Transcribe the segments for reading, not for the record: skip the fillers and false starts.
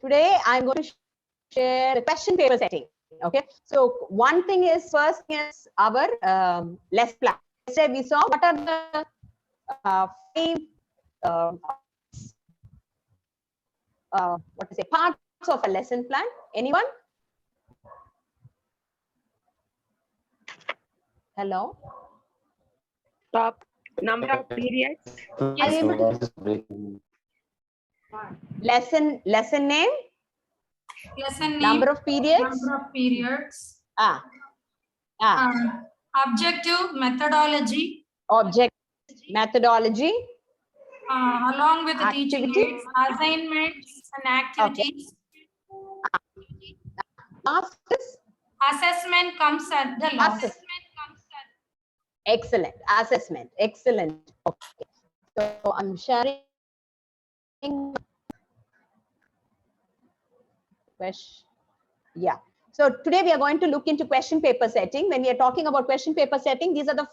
Today I'm going to share the question paper setting. Okay, so one thing is, first is our lesson plan. Yesterday we saw what are the five what to say, parts of a lesson plan. Anyone? Hello. Top number of periods. Yes. Lesson name. Lesson name. Number of periods. Number of periods. Objective, methodology. Object, methodology. Along with the teaching Activity. aids, assignments and activities. Okay. Last is Assessment comes at the last. Excellent. Assessment. Excellent. Okay. So I'm sharing question. Yeah. So today we are going to look into question paper setting. When we are talking about question paper setting, these are the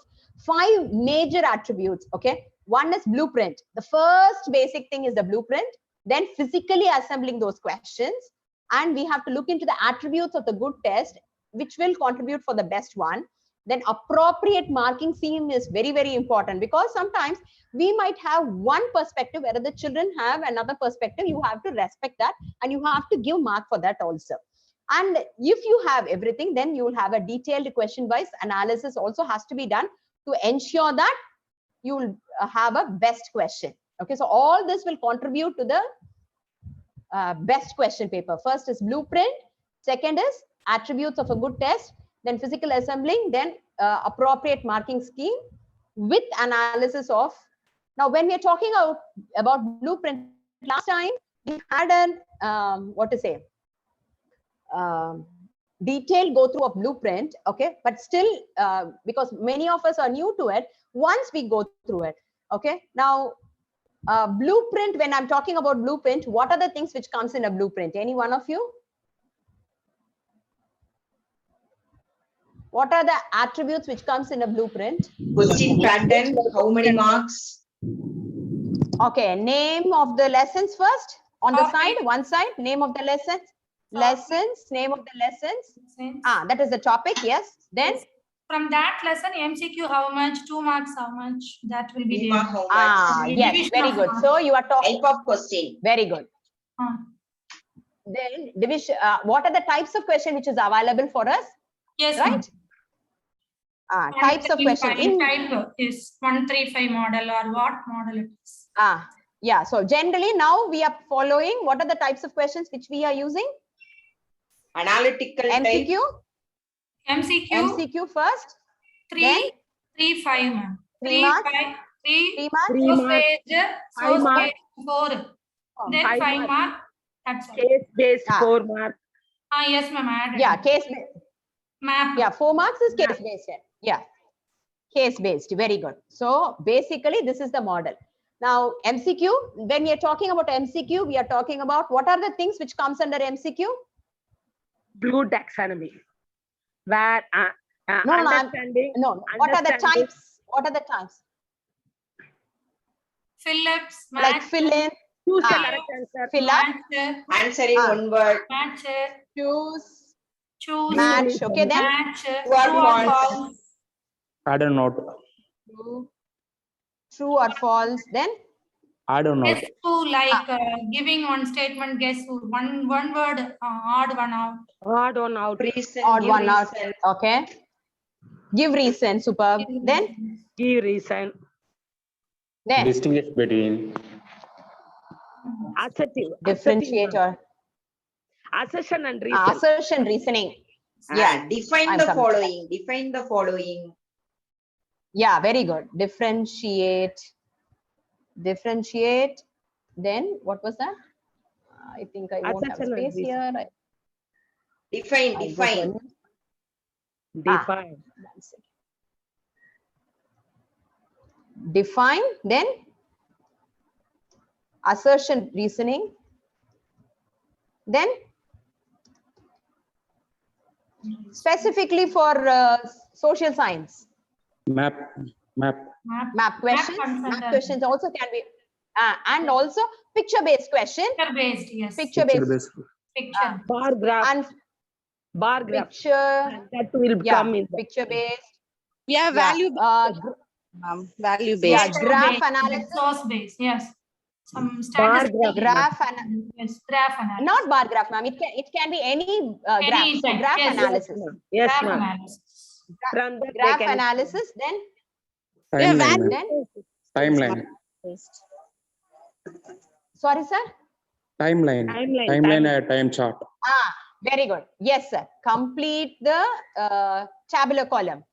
5 major attributes. Okay. One is blueprint. The first basic thing is the blueprint. Then physically assembling those questions. And we have to look into the attributes of the good test, which will contribute for the best one. Then appropriate marking scheme is very, very important, because sometimes we might have one perspective where the children have another perspective. You have to respect that and you have to give mark for that also. And if you have everything, then you will have a detailed question wise analysis also has to be done to ensure that you will have a best question. Okay, so all this will contribute to the best question paper. First is blueprint, second is attributes of a good test, then physical assembling, then appropriate marking scheme with analysis of. Now when we are talking about blueprint, last time we had an what to say, detailed go through of blueprint. Okay, but still because many of us are new to it, once we go through it. Okay, now blueprint, when I'm talking about blueprint, what are the things which comes in a blueprint? Any one of you? What are the attributes which comes in a blueprint? Question pattern, how many marks? Okay, name of the lessons first. On the side, one side, name of the lessons. Lessons, name of the lessons. That is the topic, yes. Then? Yes. From that lesson, MCQ how much, 2 marks how much, that will be there. How much? Yes, very good. So you are talking. Type of question. Very good. Then division. What are the types of question which is available for us? Yes, right. Types of question in type is 135 model or what model it is. Yeah. So generally now we are following. What are the types of questions which we are using? Analytical MCQ. type. MCQ first. 3, 5, ma'am. 3 marks. 3 marks. 3 marks. 5 marks. 4. Then 5 marks. That's all. Case based 4 marks. Yes, ma'am. Yeah, case based. Map. Yeah, 4 marks is case based. Yeah, case based. Very good. So basically, this is the model. Now MCQ. When we are talking about MCQ, we are talking about what are the things which comes under MCQ? Blue taxonomy. Where understanding. No. What are the types? What are the types? Fill-ups, like fill in. Choose the correct answer. Fill up. Answer in one word. Match. Choose. Match. Okay, then. Match. True or false. I don't know. True or false. Then. I don't know. Guess who, like giving one statement, guess who, one word, odd one out. Odd one out. Reason, Odd give one out. reason. Okay. Give reason. Superb. Then. Give reason. Then. Distinguish between. Assertive. Differentiator. Assertion and reason. Assertion, reasoning. Yeah. Define I'm the coming. following. Define the following. Yeah, very good. Differentiate. Then what was that? I think I won't have Assertion and space here. Define. Define. Define. Then assertion, reasoning. Then specifically for social science. Map. Map questions. Map questions also can be And also picture-based question. Picture based, yes. Picture-based Based. Picture. Bar graph. and Bar graph. picture. That will Yeah, come in. picture-based. Yeah, Yeah, value value yeah, based. graph Based, analysis. source based, yes. Some Bar statistical. Graph and Yes, graph analysis. not bar graph, ma'am. It can be any graph. Any So type, graph yes. analysis. Yes, Graph ma'am. analysis. From that they Graph can- analysis. Then Yeah, Timeline, value ma'am. then. Timeline. based. Sorry, sir. Timeline. Timeline, Timeline, time chart. Very good. Yes, sir. Complete the tabular column.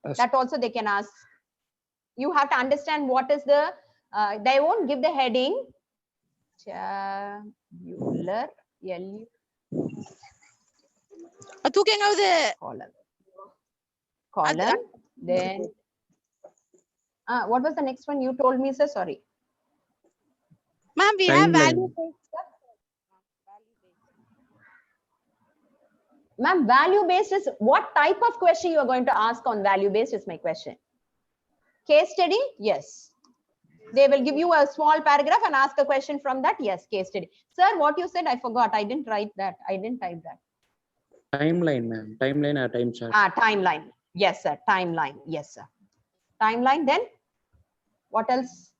Yes. That also they can ask. You have to understand what is the. They won't give the heading. Tabular Tú can go the column. Then. What was the next one you told me, sir? Sorry. ma'am, we have Timeline. value based. Ma'am, value based is what type of question you are going to ask on value based is my question. Case study? Yes. They will give you a small paragraph and ask a question from that. Yes, case study. Sir, what you said, I forgot. I didn't write that. I didn't type that. Timeline, ma'am. Timeline or time chart. Timeline. Yes, sir. Timeline. Yes, sir. Timeline. Then what else?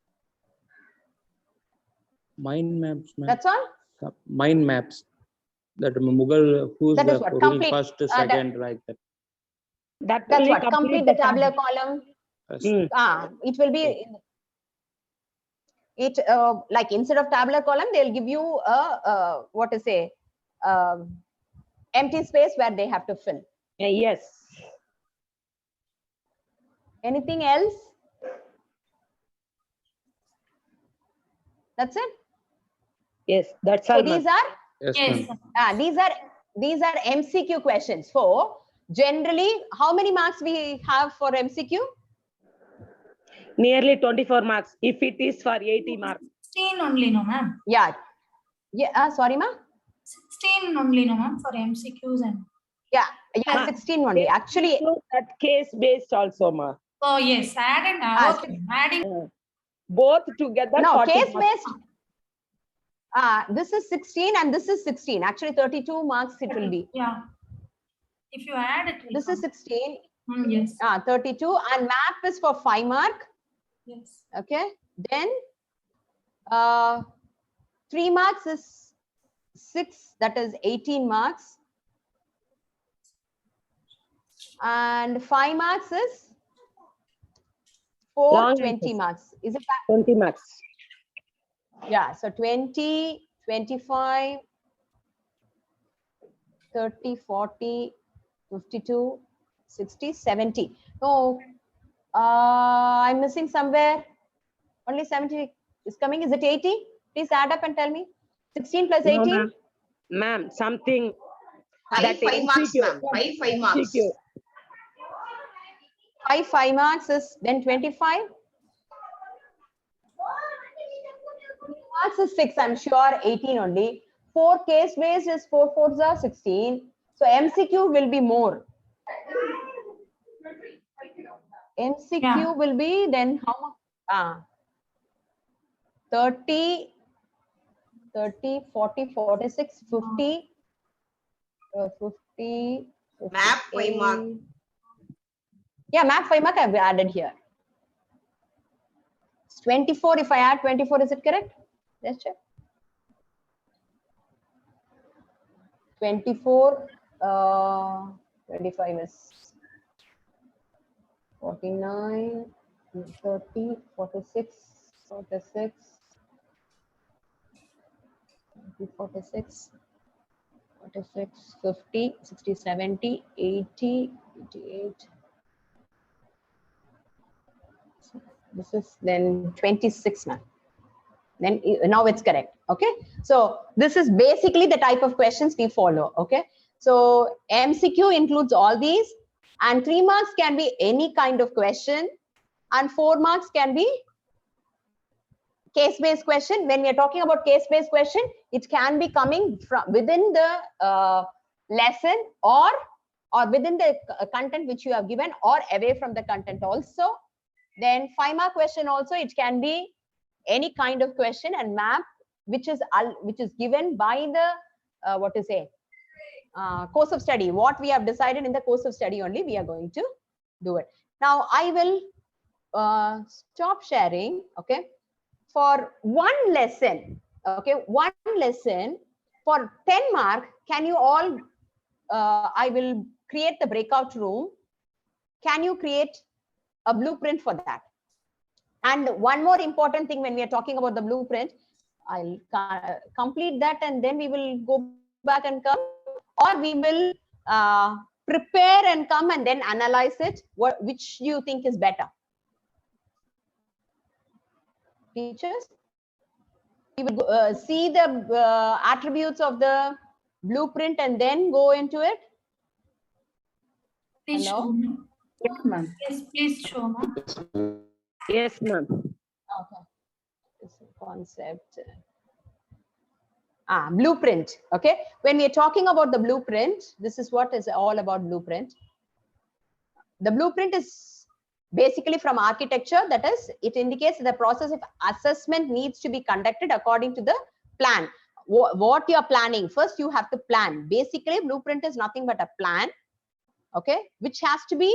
Mind maps, ma'am. That's all? Mind maps. That Mughal, who's That is the what? who Complete. first, second, like that. That That's only what? Complete the tabular tab. column. Yes. It will be. It like instead of tabular column, they'll give you a what to say, empty space where they have to fill. Yes. Anything else? That's it. Yes, that's So all. these ma'am. are Yes, Yes. ma'am. these are MCQ questions. For generally, how many marks we have for MCQ? Nearly 24 marks. If it is for 80 marks. 16 only, no, ma'am. Yeah. Sorry, ma. 16 only, no, ma'am, for MCQs and. Yeah, Ma, 16 only. Actually, So that case based also, ma. Oh, yes, adding, Ah, okay, adding. Both together. no, 40 case marks. based. This is 16 and this is 16. Actually, 32 marks it will be. Yeah. If you add it. will This is come. 16. Yes, 32 and map is for 5 mark. yes. Okay. Then 3 marks is 6, that is 18 marks. And 5 marks is 4, Long 20 answers. marks. Is it? 20 marks. Yeah. So 20, 25, 30, 40, 52, 60, 70. No, I'm missing somewhere. Only 70 is coming. Is it 80? Please add up and tell me. 16 plus No, 18? ma'am. Ma'am, something. Five marks, MCQ. ma'am. Five marks. MCQ. 5 marks is then 25. Marks is 6, I'm sure 18 only. 4 case based is 4 4s are 16. So MCQ will be more. MCQ Yeah. will be then how much? 30, 40, 46, 50, 50. Map 5 mark. 58. Yeah, map 5 mark I've added here. It's 24. If I add 24, is it correct? Let's check. 24, 25 is 49, 30, 46, 46, 46, 46, 50, 60, 70, 80, 88. This is then 26 now. Then now it's correct. Okay. So this is basically the type of questions we follow. Okay. So MCQ includes all these, and 3 marks can be any kind of question, and 4 marks can be case-based question. When we are talking about case-based question, it can be coming from within the lesson or within the content which you have given, or away from the content also. Then 5 mark question also, it can be any kind of question and map which is given by the what to say course of study. What we have decided in the course of study only, we are going to do it. Now I will stop sharing. Okay, for one lesson. Okay, one lesson for 10 mark. Can you all? I will create the breakout room. Can you create a blueprint for that? And one more important thing when we are talking about the blueprint, I'll complete that and then we will go back and come, or we will prepare and come and then analyze it. Which do you think is better? Teachers? We will see the attributes of the blueprint and then go into it. Please Hello? show me. Yes, ma'am. Yes, please show me. Yes, ma'am. Okay. This is concept. Blueprint. Okay. When we are talking about the blueprint, this is what is all about blueprint. The blueprint is basically from architecture. That is, it indicates the process of assessment needs to be conducted according to the plan. What you are planning. First, you have to plan. Basically, blueprint is nothing but a plan. Okay, which has to be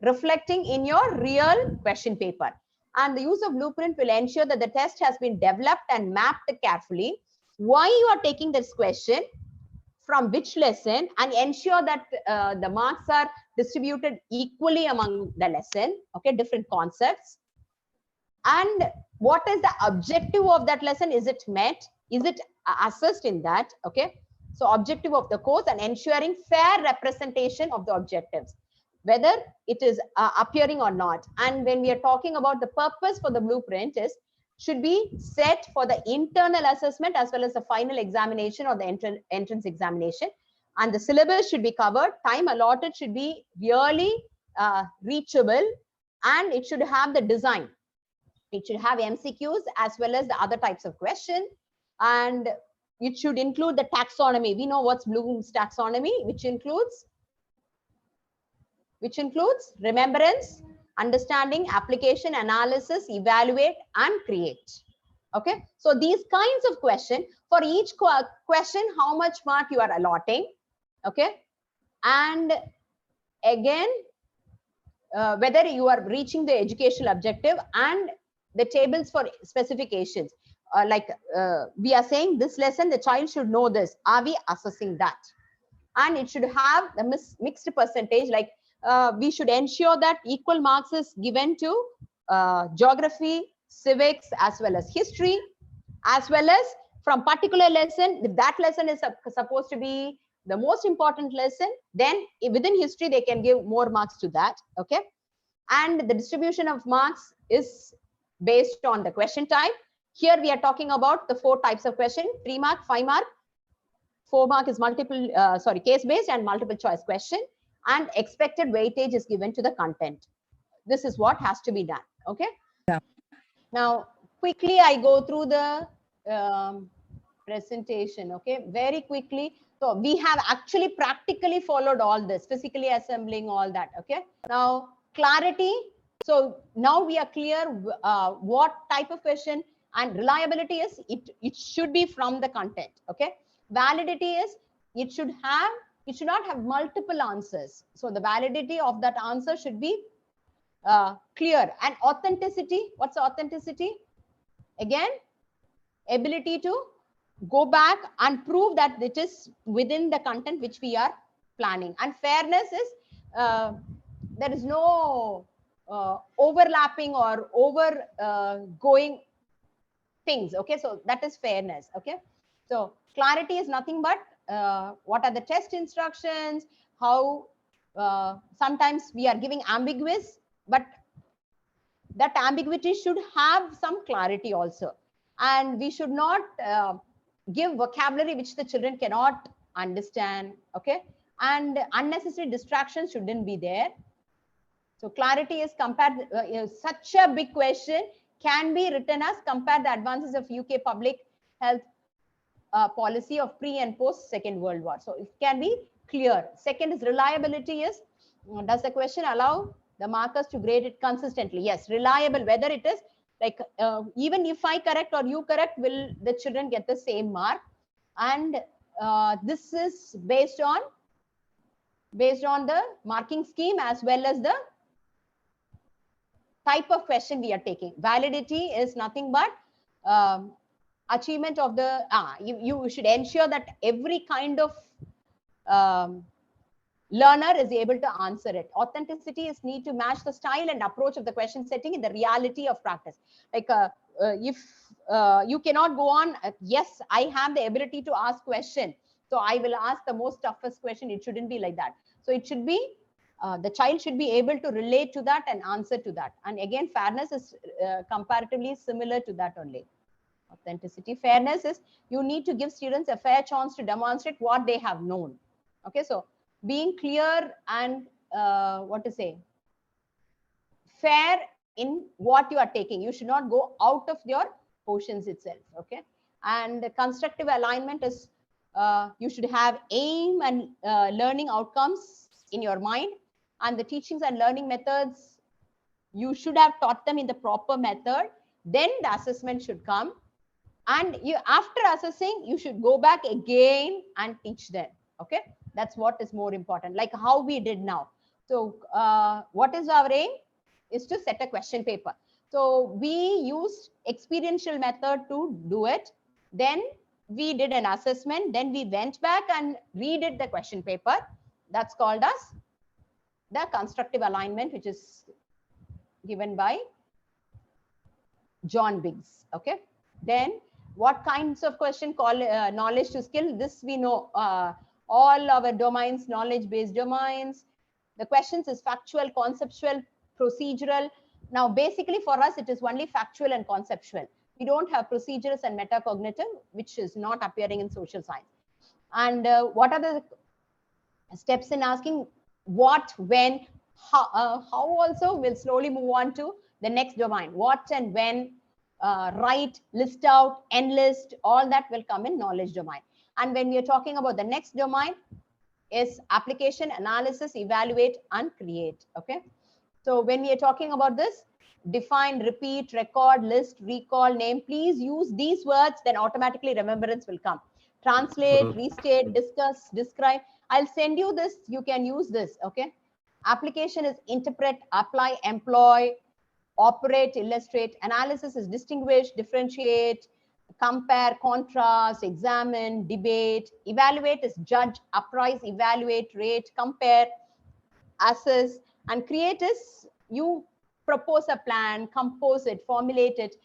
reflecting in your real question paper. And the use of blueprint will ensure that the test has been developed and mapped carefully. Why you are taking this question, from which lesson, and ensure that the marks are distributed equally among the lesson. Okay, different concepts. And what is the objective of that lesson? Is it met? Is it assessed in that? Okay. So objective of the course and ensuring fair representation of the objectives, whether it is appearing or not. And when we are talking about the purpose for the blueprint is should be set for the internal assessment as well as the final examination or the entrance examination. And the syllabus should be covered. Time allotted should be really reachable, and it should have the design. It should have MCQs as well as the other types of questions. And it should include the taxonomy. We know what's Bloom's taxonomy, which includes remembrance, understanding, application, analysis, evaluate, and create. Okay, so these kinds of questions, for each question, how much mark you are allotting. Okay, and again, whether you are reaching the educational objective, and the tables for specifications. We are saying this lesson, the child should know this. Are we assessing that? And it should have the mixed percentage, like we should ensure that equal marks is given to geography, civics, as well as history, as well as from particular lesson. If that lesson is supposed to be the most important lesson, then within history, they can give more marks to that. Okay. And the distribution of marks is based on the question type. Here we are talking about the 4 types of question: 3 mark, 5 mark, 4 mark is case-based and multiple choice question, and expected weightage is given to the content. This is what has to be done. Okay. Yeah. Now, quickly, I go through the presentation. Okay, very quickly. So we have actually practically followed all this, physically assembling all that. Okay. Now, clarity. So now we are clear what type of question, and reliability is it should be from the content. Okay. Validity is it should not have multiple answers. So the validity of that answer should be clear. And authenticity, what's authenticity? Again, ability to go back and prove that it is within the content which we are planning. And fairness is there is no overlapping or going things. Okay, so that is fairness. Okay, so clarity is nothing but what are the test instructions, how sometimes we are giving ambiguous, but that ambiguity should have some clarity also. And we should not give vocabulary which the children cannot understand. Okay, and unnecessary distractions shouldn't be there. So clarity is compared, such a big question can be written as compare the advances of UK public health policy of pre and post Second World War. So it can be clear. Second is reliability is, does the question allow the markers to grade it consistently? Yes, reliable, whether it is Like even if I correct or you correct, will the children get the same mark? And this is based on the marking scheme as well as the type of question we are taking. Validity is nothing but achievement of the you should ensure that every kind of learner is able to answer it. Authenticity is need to match the style and approach of the question setting in the reality of practice. Like if you cannot go on, yes, I have the ability to ask question, so I will ask the most toughest question. It shouldn't be like that. So it should be the child should be able to relate to that and answer to that. And again, fairness is comparatively similar to that only. Authenticity, fairness is you need to give students a fair chance to demonstrate what they have known. Okay, so being clear and what to say, fair in what you are taking. You should not go out of your portions itself. Okay, and the constructive alignment is you should have aim and learning outcomes in your mind, and the teachings and learning methods you should have taught them in the proper method. Then the assessment should come, and you, after assessing, you should go back again and teach them. Okay, that's what is more important, like how we did now. So what is our aim is to set a question paper. So we used experiential method to do it. Then we did an assessment. Then we went back and redid the question paper. That's called as the constructive alignment, which is given by John Biggs. Okay, then what kinds of question call knowledge to skill? This we know, all our domains, knowledge based domains. The questions is factual, conceptual, procedural. Now basically for us it is only factual and conceptual. We don't have procedures and metacognitive, which is not appearing in social science. And what are the steps in asking what, when, how also will slowly move on to the next domain. What and when, write, list out, enlist, all that will come in knowledge domain. And when we are talking about the next domain is application, analysis, evaluate, and create. Okay. So when we are talking about this, define, repeat, record, list, recall, name, please use these words, then automatically remembrance will come. Translate, restate, discuss, describe. I'll send you this. You can use this. Okay. Application is interpret, apply, employ, operate, illustrate. Analysis is distinguish, differentiate, compare, contrast, examine, debate. Evaluate is judge, appraise, evaluate, rate, compare, assess. And create is you propose a plan, compose it, formulate it.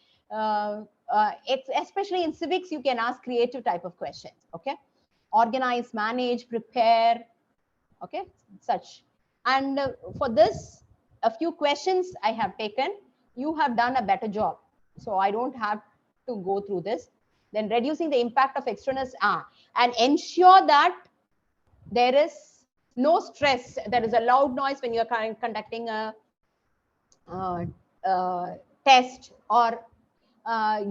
Especially in civics, you can ask creative type of questions. Okay, organize, manage, prepare. Okay, such. And for this, a few questions I have taken. You have done a better job, so I don't have to go through this. Then reducing the impact of externals, and ensure that there is no stress. There is a loud noise when you are conducting a test, or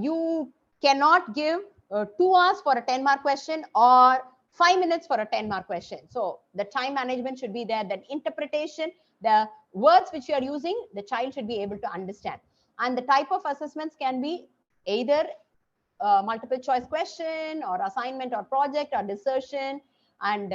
you cannot give 2 hours for a 10-mark question or 5 minutes for a 10-mark question. So the time management should be there. That interpretation, the words which you are using, the child should be able to understand. And the type of assessments can be either multiple choice question or assignment or project or dissertation. And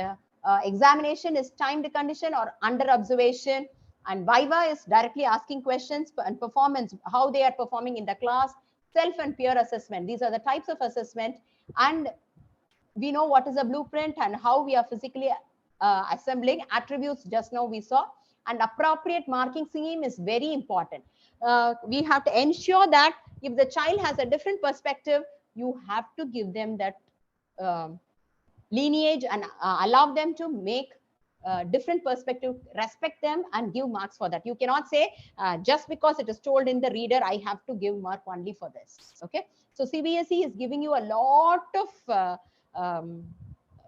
examination is timed condition or under observation. And Viii is directly asking questions and performance, how they are performing in the class. Self and peer assessment. These are the types of assessment. And we know what is a blueprint and how we are physically assembling attributes. Just now we saw. And appropriate marking scheme is very important. We have to ensure that if the child has a different perspective, you have to give them that lineage and allow them to make different perspective, respect them and give marks for that. You cannot say just because it is told in the reader, I have to give mark only for this. Okay. So CBSE is giving you a lot of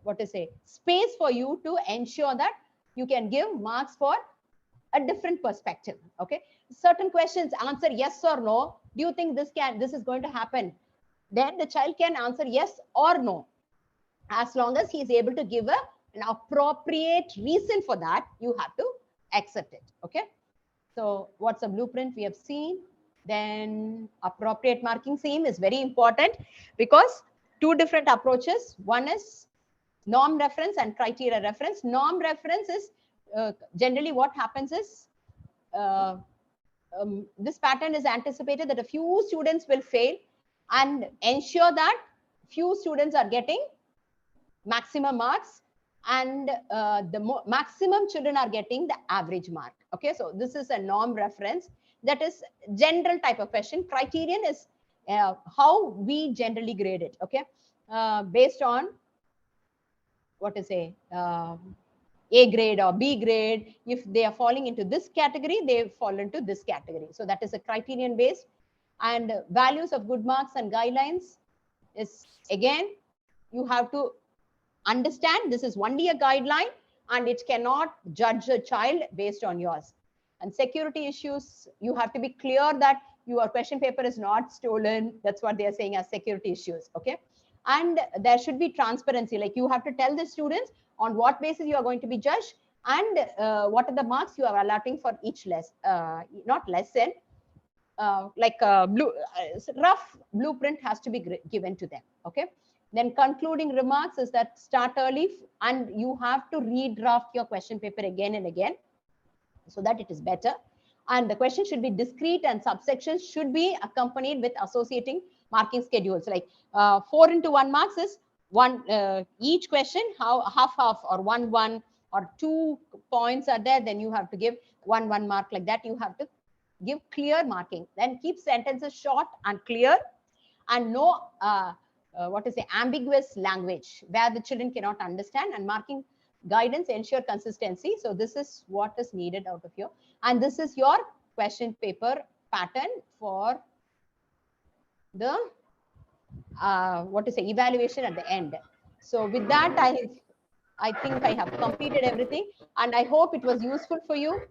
what to say, space for you to ensure that you can give marks for a different perspective. Okay. Certain questions answer yes or no. Do you think this is going to happen? Then the child can answer yes or no. As long as he is able to give an appropriate reason for that, you have to accept it. Okay. So what's a blueprint we have seen? Then appropriate marking scheme is very important because two different approaches. One is norm reference and criteria reference. Norm reference is generally what happens is this pattern is anticipated that a few students will fail and ensure that few students are getting maximum marks and the maximum children are getting the average mark. Okay, so this is a norm reference. That is general type of question. Criterion is how we generally grade it. Okay, based on what to say, A grade or B grade. If they are falling into this category, they fall into this category. So that is a criterion based. And values of good marks and guidelines is, again, you have to understand this is only a guideline and it cannot judge a child based on yours. And security issues, you have to be clear that your question paper is not stolen. That's what they are saying as security issues. Okay, and there should be transparency, like you have to tell the students on what basis you are going to be judged and what are the marks you are allotting for each not lesson. Rough blueprint has to be given to them. Okay, then concluding remarks is that start early and you have to redraft your question paper again and again so that it is better. And the question should be discrete and subsections should be accompanied with associating marking schedules. Like 4 into 1 marks is one each question, how half or 1 or 2 points are there, then you have to give 1 mark. Like that, you have to give clear marking. Then keep sentences short and clear and no ambiguous language where the children cannot understand. And marking guidance ensure consistency. So this is what is needed out of here. And this is your question paper pattern for the evaluation at the end. So with that, I think I have completed everything and I hope it was useful for you.